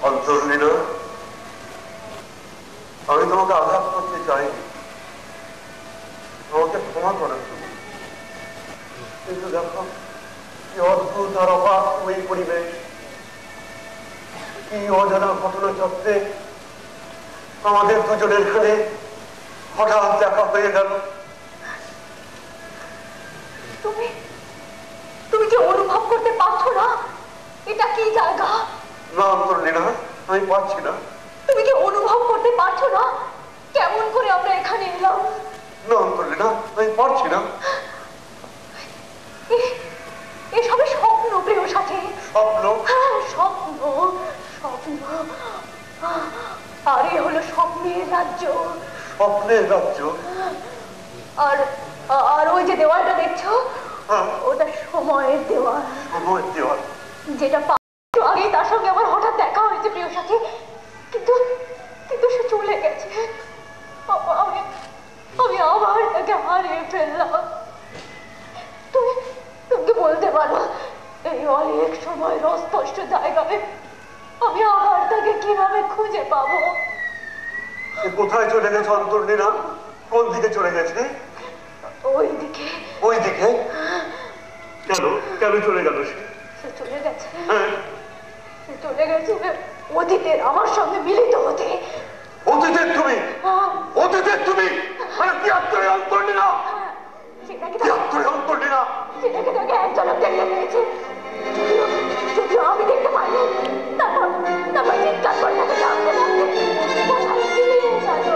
অন্তর্লীনা, আমি তোমাকে আঘাত করতে চাইনি, তোমাকে ক্ষমা করে তুমি। কিন্তু দেখো কি অদ্ভুত আর অবাক ওই পরিবেশ, কি অজানা ঘটনা চক্রে আমাদের দুজনের এখানে হঠাৎ দেখা হয়ে গেল। তুমি তুমি কি অনুভব করতে পারছো না এটা কি জায়গা? না অন্তর্লীনা, আমি পারছি না। তুমি কি অনুভব করতে পারছো না কেমন করে আমরা এখানে এলাম? না অন্তর্লীনা, আমি পারছি না। এসবে স্বপ্ন প্রিয় সাথে। স্বপ্ন? হ্যাঁ স্বপ্ন, স্বপ্ন। আর এ হলো স্বপ্নের রাজ্য। স্বপ্নের রাজ্য? আর আর ওই যে দেওয়ালটা দেখছো, ওটা সময়ের দেওয়াল। সময়ের দেওয়াল? যেটা আগে তার সঙ্গে আমার হঠাৎ দেখা হয়েছে প্রিয় সাথে, কিন্তু কিন্তু সে চলে গেছে। আমি আবার তাকে হারিয়ে ফেললাম। তুমি তুমি বলতে পারো এই অনেক সময়ের অস্পষ্ট জায়গায় আমি আবার তাকে কিভাবে খুঁজে পাবো? কোথায় চলে গেছে অন্তর্লীনা? কোন দিকে চলে গেছে? ওই দিকে। ওই দিকে? কেন কেন চলে গেল সে? সে চলে গেছে, সে চলে গেছে অতীতের আমার সঙ্গে মিলিত হতে। অতীতের তুমি? অতীতের তুমি? মানে কি আত্মরে অন্তর্লীনা? সেটাকে অন্তর্লীনা, সেটাকে তাকে একজনক দেখতে পেয়েছে, যদিও আমি দেখতে পাইনি। তারপর তারপর চিৎকার করে তাকে ডাকতে ডাকতে কোথায় ফিরে গেল।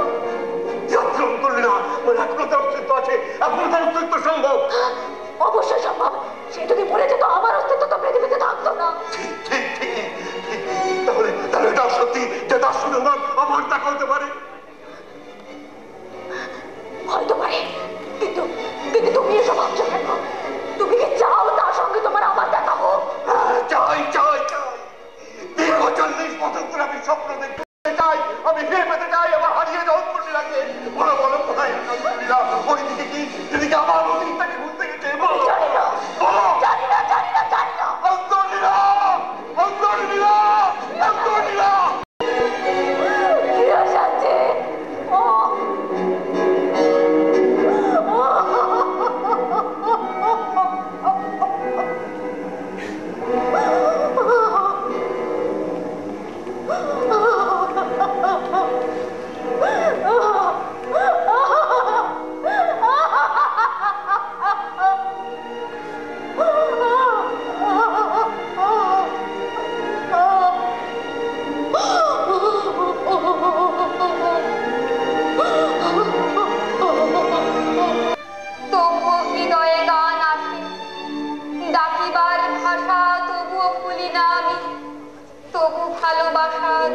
অন্তর্লীনা, মানে এখনো তার অস্তিত্ব আছে, এখনো তার অস্তিত্ব সম্ভব? অবশ্যই সম্ভব। সে যদি মরে যেত আমার অস্তিত্ব তো পৃথিবীতে থাকতো না। ঠিক ঠিক ঠিক। তাহলে তাহলে এটা সত্যি যে তার সঙ্গে আমার দেখা হতে পারে? হয়তো পারে, কিন্তু কিন্তু তুমি এসব ভাবছো কেন? তুমি কি চাও তার সঙ্গে তোমার আবার দেখা হোক? চাই চাই চাই। দীর্ঘ 40 বছর ধরে আমি স্বপ্ন দেখতে চাই, আমি ফিরে পেতে চাই আমার হারিয়ে যাওয়া অন্তর্লীনাকে। বলো বলো কোথায় অন্তর্লীনা? ওই দিকে কি যেদিকে আমার অতীতটাকে ভুলতে গেছে? বলো জানি না, বলো। জানি না, জানি না, জানি না। অন্তর্লীনা, অন্তর্লীনা, অন্তর্লীনা।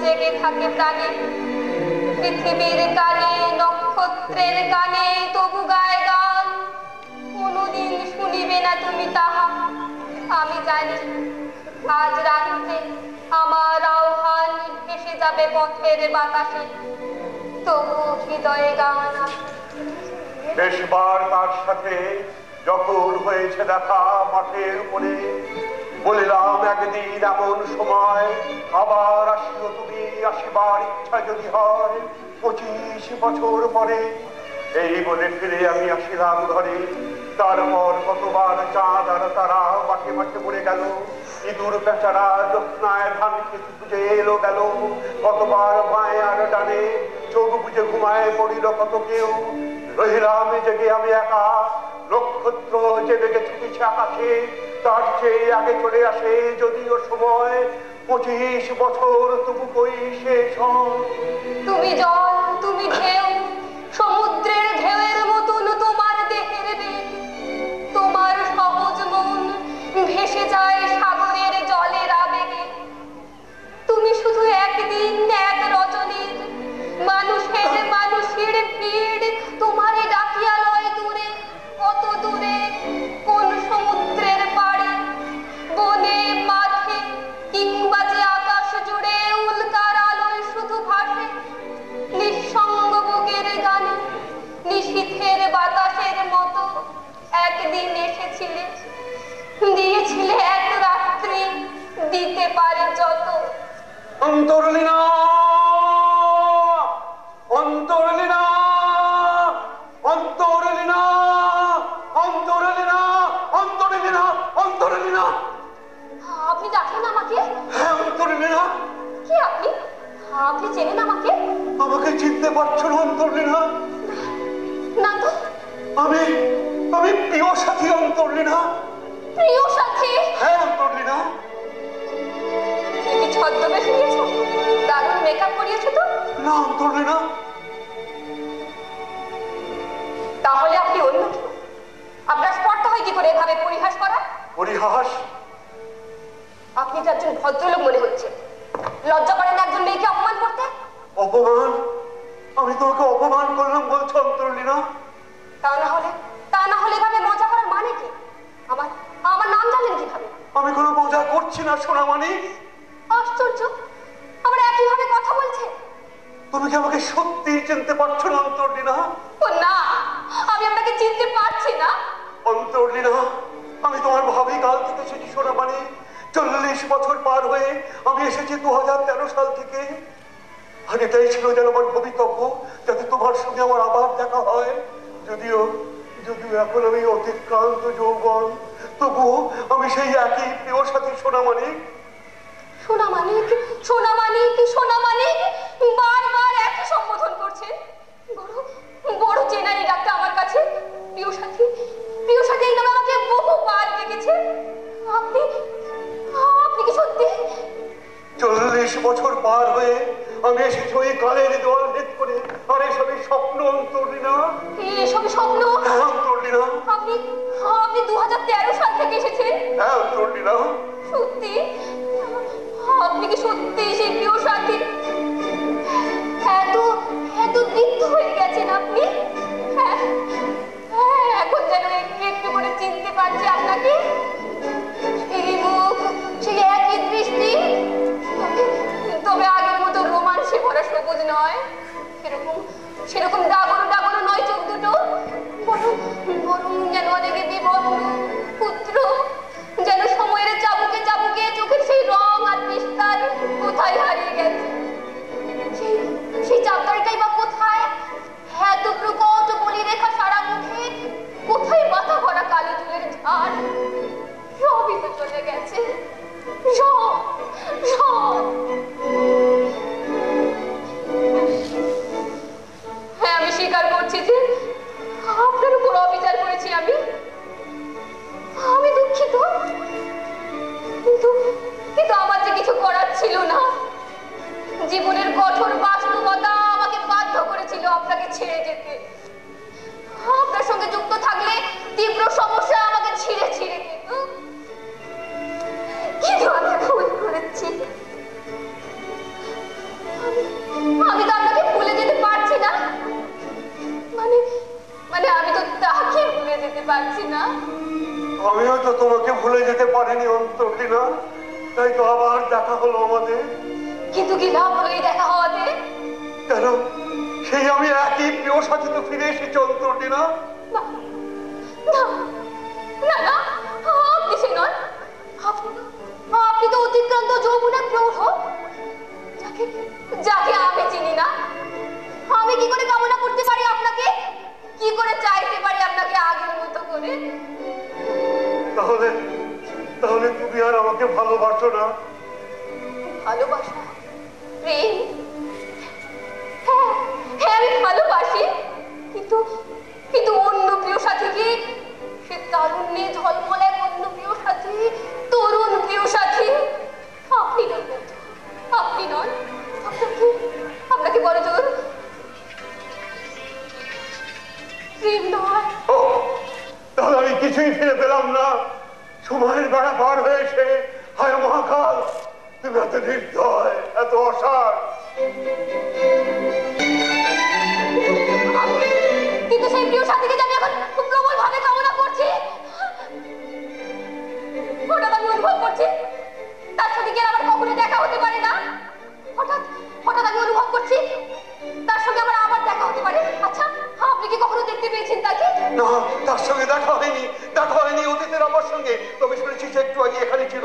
জেগে থাকে প্রাণে, পৃথিবীর গানে নক্ষত্রের গানে তবু গায় গান। কোনদিন শুনিবে না তুমি তাহা আমি জানি। আজ রাত্রে আমার আহ্বান ভেসে যাবে পথের বাতাসে, তবু হৃদয়ে গান। শেষবার তার সাথে যখন হয়েছে দেখা মাঠের উপরে, বলিলাম একদিন এমন সময় আবার আসিও তুমি, আসিবার ইচ্ছা যদি হয় 25 বছর পরে। এই বলে ফিরে আমি আসিলাম ঘরে। তারপর কতবার চাঁদ আর তারা মাঠে মাঠে পড়ে গেল, ইঁদুর বেচারা জ্যোৎস্নায় ধান খেতে খুঁজে এলো গেল। কতবার বাঁয়ে আর ডানে চোখ বুঝে ঘুমায় পড়িল কত কেউ। রহিলাম জেগে আমি একা, নক্ষত্র যে বেগে ছুটেছে আকাশে, তার চেয়ে আগে চলে আসে যদিও সময় 25 বছর, তবু কই শেষ হয়। তুমি জল, তুমি ঢেউ, সমুদ্রের ঢেউয়ের মতন তোমার দেহের বেগ। তোমার সহজ মন ভেসে যায় সাগরের জলের আবেগে। তুমি শুধু একদিন এক রজনীর মানুষের মানুষের ভিড় তোমারে ডাকিয়া লয় দূরে, কত দূরে, কোন সমুদ্রের পাড়ে, বনে মাঠে, কিংবা যে আকাশ জুড়ে উল্কার আলোয় শুধু ভাসে নিঃসঙ্গ বুকের গানে। নিশীথের বাতাসের মতো একদিন এসেছিলে, দিয়েছিলে এক রাত্রি, দিতে পারে যত। অন্তরলীনা, অন্তরলীনা, অন্তরলীনা, অন্তরলীনা, অন্তরলীনা, অন্তরলীনা। আপনি ডাকলেন আমাকে? হ্যাঁ অন্তরলীনা। কে আপনি? আপনি চেনেন আমাকে? আমাকে চিনতে পারছো না অন্তরলীনা? না তো। আমি আমি প্রিয় সাথী অন্তরলীনা। প্রিয় সাথী? হ্যাঁ অন্তরলীনা। কি ছদ্মবেশ নিয়েছো? দারুণ মেকআপ করিয়েছো তো? না অন্তরলীনা। তাহলে আপনি অন্য কেউ? আপনার স্পর্ধা হয় কি করে এভাবে পরিহাস করা? পরিহাস? আপনি তো একজন ভদ্রলোক মনে হচ্ছে। লজ্জা করেন একজন মেয়েকে অপমান করতে? অপমান? আমি তোমাকে অপমান করলাম বলছো অন্তরলীনা? তা না হলে এভাবে মজা করার মানে কি? আমার আমার নাম জানলেন কিভাবে? আমি কোনো মজা করছি না সোনামণি। আশ্চর্য, আবার একইভাবে কথা বলছে। তুমি কি আমাকে সত্যি চিনতে পারছো না অন্তরলীনা? ও না, আমি আপনাকে চিনতে পারছি না। অন্তরলীনা, আমি তোমার ভাবি কাল থেকে এসেছি সোনামণি। 40 বছর পার হয়ে আমি এসেছি 2013 সাল থেকে। আর এটাই ছিল যেন আমার ভবিতব্য, যাতে তোমার সঙ্গে আমার আবার দেখা হয়। যদিও যদিও এখন আমি অতিক্রান্ত যৌবন, তবুও আমি সেই একই প্রিয় সাথী সোনামণি। সোনামানিক, সোনামানিক, সোনামানিক, বারবার একই সম্বোধন করছে। বড় বড় চেনাই ডাকতে আমার কাছে। প্রিয় সাথী, প্রিয় সাথী এই নামে আমাকে বহুবার ডেকেছে। আপনি আপনি কি সত্যি? 40 বছর পার হয়ে আমি এসেছি ওই কালের দল ভেদ করে। আর এসবই স্বপ্ন অন্তরলীনা। এসবই স্বপ্ন? হ্যাঁ অন্তরলীনা। আপনি আপনি 2013 সাল থেকে এসেছেন? হ্যাঁ অন্তরলীনা। সত্যি? আপনি কি সত্যি সেই প্রিয় সাথী? এত এত বৃদ্ধ হয়ে গেছেন আপনি? হ্যাঁ, এখন যেন একটু একটু করে চিনতে পারছি আপনাকে। সেই মুখ, সেই একই দৃষ্টি, তবে আগের মতো রোমাঞ্চে ভরা সবুজ নয়। সেরকম ডাগরো ডাগরো নয় চোখ দুটো, বরং বরং যেন অনেকে বিবর্ণ ক্ষুদ্র, যেন সময়ের চাবুকে চাবুকে চোখের সেই রং আর বিস্তার কোথায় হারিয়ে গেছে। সেই চাপদারিটাই বা কোথায়? এত প্রকট বলি রেখা সারা মুখে, কোথায় মাথা ভরা কালো চুলের ঝাড়? সবই তো চলে গেছে, সব সব। হ্যাঁ, আমি স্বীকার করছি যে আপনার উপর অবিচার করেছি। আমি দুঃখিত, কিন্তু কিন্তু আমার যে কিছু করার ছিল না। জীবনের কঠোর বাস্তবতা আমাকে বাধ্য করেছিল আপনাকে ছেড়ে যেতে। আপনার সঙ্গে যুক্ত থাকলে তীব্র সমস্যা আমাকে ছিঁড়ে ছিঁড়ে যেত। কিন্তু আমি ভুল করেছি। আমি তো আপনাকে ভুলে যেতে পারছি না। মানে আমি তো তাকে ভুলে যেতে পারছি না। আমিও তো তোমাকে ভুলে যেতে পারিনি অন্তরলীনা, তাই তো আবার দেখা হলো আমাদের। কিন্তু কি লাভ হলো এই দেখা হওয়াতে? কেন, সেই আমি একই প্রিয় সাথী তো ফিরে এসেছি অন্তরলীনা। না না না, আপনি সে নন। আপনি তো অতিক্রান্ত যৌবনের প্রৌঢ়, যাকে আমি চিনি না। আমি কি করে কামনা করতে পারি আপনাকে? কি করে চাইতে পারি আপনাকে আগের মতো করে? তাহলে তাহলে তুমি আর আমাকে ভালোবাসো না? ভালোবাসা, প্রেম, হ্যাঁ হ্যাঁ আমি ভালোবাসি, কিন্তু কিন্তু অন্য প্রিয় সাথীকে, সে তারুণ্যে ঝলমলে অন্য প্রিয় সাথী, তরুণ প্রিয় সাথী। আপনি নন, আপনি নন। আপনাকে বড় জোর প্রেম নয়। তাহলে আমি কিছুই ফিরে পেলাম না। সময়ের বেড়া পার হয়েছে। হায় মহাকাল, তুমি এত নির্দয়, এত অসার। কিন্তু সেই প্রিয় সাথীকে যে আমি এখন খুব প্রবল ভাবে কামনা করছি, হঠাৎ আমি অনুভব করছি তার সাথে কি আমার কখনো দেখা হতে পারে না। হঠাৎ হঠাৎ আমি অনুভব করছি তার সঙ্গে আমার আবার দেখা হতে পারে। আচ্ছা, আপনি কি কখনো দেখতে পেয়েছেন তাকে? না, তার সঙ্গে দেখা হয়নি অতীতের আমার সঙ্গে। তবে শুনেছি যে একটু আগে এখানে ছিল।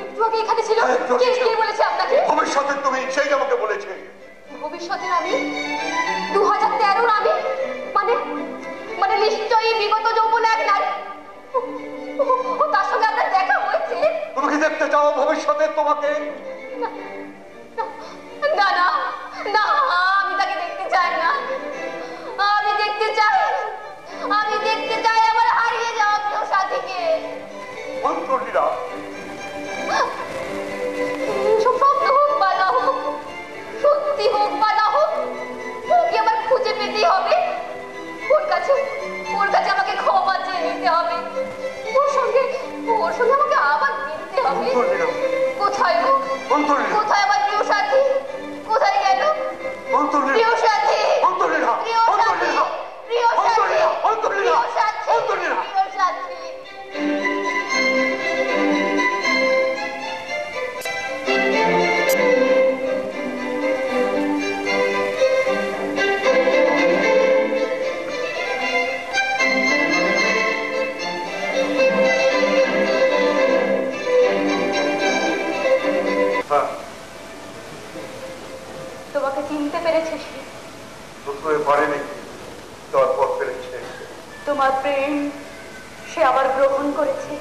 একটু আগে এখানে ছিল? হ্যাঁ, একটু আগে ছিল। কে বলেছে আপনাকে? ভবিষ্যতের তুমি, সেই আমাকে বলেছে। ভবিষ্যতের আমি? 2013-র আমি? মানে মানে নিশ্চয়ই বিগত যৌবনে এক নারী। ও তার সঙ্গে আপনার দেখা হয়েছে? তুমি কি দেখতে চাও ভবিষ্যতের তোমাকে? না না না, আমি তাকে দেখতে চাই না। আমি দেখতে চাই আমার হারিয়ে যাওয়া প্রিয় সাথীকে। অন্তর্লীরা, স্বপ্ন হোক বা না হোক, সত্যি হোক বা না হোক, ওকে আমার খুঁজে পেতেই হবে। ওর কাছে আমাকে ক্ষমা চেয়ে নিতে হবে। ওর সঙ্গে আমাকে আবার মিলতে হবে। কোথায় গো? কোথায় আমার প্রিয় সাথী? কোথায় গেল প্রিয় সাথী? প্রিয় সাথী, প্রিয় সাথী, প্রিয় সাথী, প্রিয় সাথী। তোমাকে চিনতে পেরেছে সে? প্রথমে পারেনি, তারপর পেরেছে। তোমার প্রেম সে আবার গ্রহণ করেছে?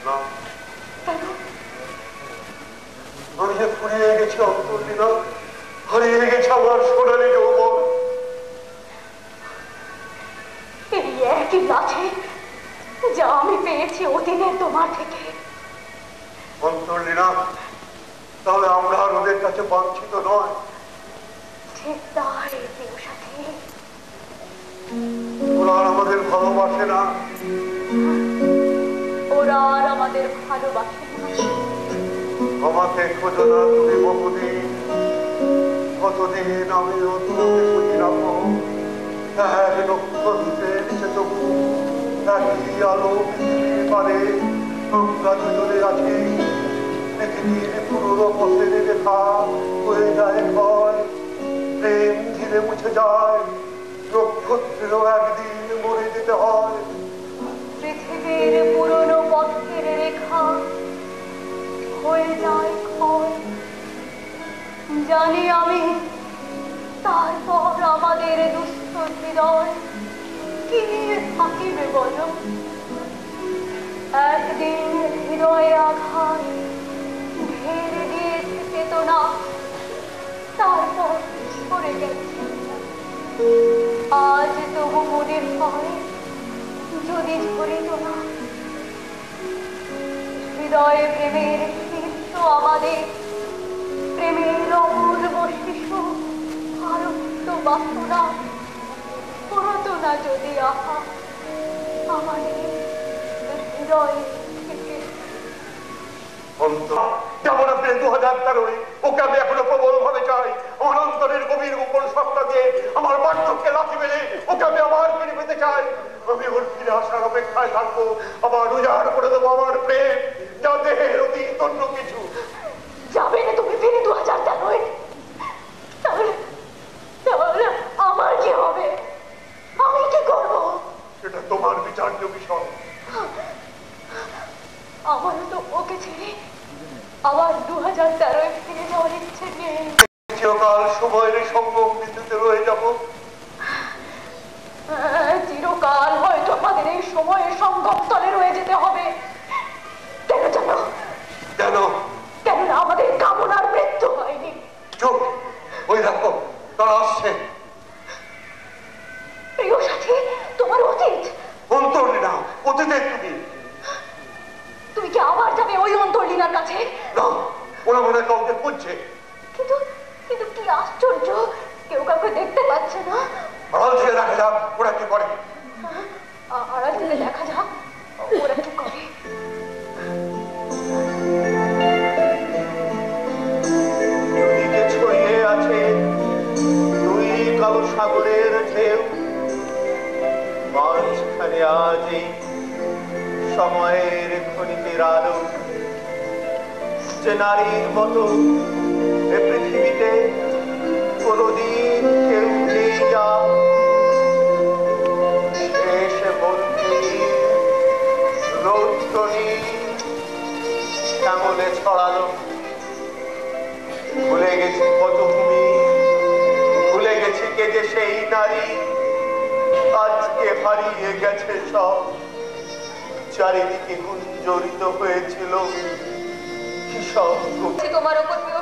না, কেন? আমি যে ফুরিয়ে গেছি অন্তর্লীলা, হারিয়ে গেছে আমার সোনালী যৌবন। এই একই আছে যা আমি পেয়েছি অতীতে তোমার থেকে। অন্তর্লীলা, তাহলে আমরা আর ওদের কাছে বাঞ্ছিত নয়। ঠিক তাই প্রিয় সাথী। ওরা আর আমাদের ভালোবাসে না। ওরা আর আমাদের ভালোবাসে না। আমাকে খোঁজো না তুমি বহুদিন, কতদিন আমিও তোমাকে খুঁজি রাখো। এক নক্ষত্রের নিচে তবু একই আলো পৃথিবীর পারে আমরা দুজনে আছি। পৃথিবীর পুরো পথের রেখা হয়ে যায় ক্ষয়, প্রেম ধীরে মুছে যায়, নক্ষত্রেরও একদিন মরে যেতে হয়। পৃথিবীর পুরনো পথের রেখা হয়ে যায় ক্ষয়, জানি আমি। তারপর আমাদের দুস্থ হৃদয় কি নিয়ে থাকিবে বলো? একদিন হৃদয়ে আঘাত ঘেরে দিয়েছে চেতনা, তারপর সরে গেছে। আজ তবু মনে হয় যদি ঝরিত না হৃদয়ে প্রেমের শীর্ষ আমাদের, প্রেমের অপূর্ব শিশু আরক্ত বাসনা পুরত না যদি আহা আমাদের হৃদয় থেকে। যেমন আপনি 2013 ওকে আমি এখনো প্রবল ভাবে চাই। আমার অন্তরের গভীর গোপন সত্তা দিয়ে আমার বার্ধক্যে লাথি মেরে ওকে আমি আবার ফিরে পেতে চাই। আমি ওর ফিরে আসার অপেক্ষায় থাকবো। আবার উজাড় করে দেবো আমার প্রেম, যা দেহের অতীত অন্য কিছু। যাবে না তুমি ফিরে 2013? তাহলে আমার কি হবে? আমি কি করব? সেটা তোমার বিচার্য বিষয়। আমারও তো ওকে ছেড়ে আবার 2013 ফিরে যাওয়ার ইচ্ছে নেই। চিরকাল সময়ের সঙ্গম বিদ্যুতে রয়ে যাব। চিরকাল হয়তো আমাদের এই সময়ের সঙ্গম তলে রয়ে যেতে হবে। কেন জানো? কেননা আমাদের কামনার মৃত্যু হয়নি। চুপ, ওই দেখো তারা আসছে। প্রিয় সাথী, তোমার অতীত। অন্তর্লীলা, অতীতের তুমি কি আবার যাবে ওই অন্তর্লীলার কাছে? না, ওরা মনে কাউকে খুঁজছে। কিন্তু কিন্তু কি আশ্চর্য, কেউ কাউকে দেখতে পাচ্ছে না। আড়াল থেকে দেখা যাক ওরা কি করে। আড়াল থেকে দেখা যাক ওরা কি করে। নদীতে ছড়িয়ে আছে দুই কালো সাগরের ঢেউ, মাঝখানে আজ এই সময়ের ক্ষণিকের আলো। যে নারীর মতো এ পৃথিবীতে কোনদিন কেউ নেই, যা রজনী কেমনে ছড়ালো। ভুলে গেছি পটভূমি, ভুলে গেছি কে যে সেই নারী, আজকে হারিয়ে গেছে সব। চারিদিকে গুঞ্জরিত হয়েছিল কি সব তোমার ওপর প্রিয়